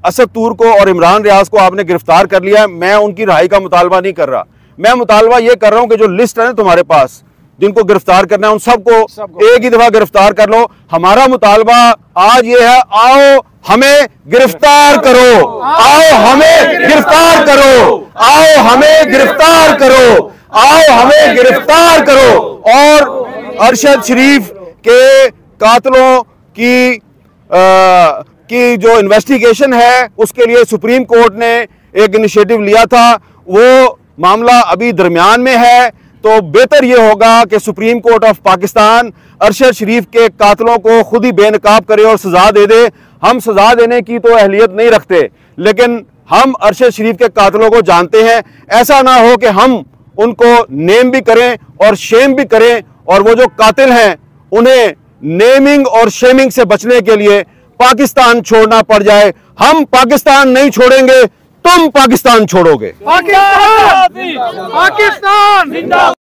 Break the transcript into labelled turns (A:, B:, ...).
A: असद तूर को और इमरान रियाज को आपने गिरफ्तार कर लिया है। मैं उनकी रिहाई का मुतालबा नहीं कर रहा, मैं मुतालबा ये कर रहा हूं कि जो लिस्ट है ना तुम्हारे पास जिनको गिरफ्तार करना है उन सबको एक ही दफा गिरफ्तार कर लो। हमारा मुतालबा आज ये है, आओ हमें गिरफ्तार करो, आओ हमें गिरफ्तार करो, आओ हमें गिरफ्तार करो, आओ हमें गिरफ्तार करो। और अरशद शरीफ के कातलों की जो इन्वेस्टिगेशन है उसके लिए सुप्रीम कोर्ट ने एक इनिशिएटिव लिया था, वो मामला अभी दरमियान में है। तो बेहतर यह होगा कि Supreme Court of Pakistan Arshad Sharif के कातलों को खुद ही बेनकाब करे और सजा दे दे। हम सजा देने की तो अहलियत नहीं रखते, लेकिन हम अरशद शरीफ के कातलों को जानते हैं। ऐसा ना हो कि हम उनको नेम भी करें और शेम भी करें, और वो जो कातिल हैं उन्हें नेमिंग और शेमिंग से बचने के लिए पाकिस्तान छोड़ना पड़ जाए। हम पाकिस्तान नहीं छोड़ेंगे, तुम पाकिस्तान छोड़ोगे।
B: पाकिस्तान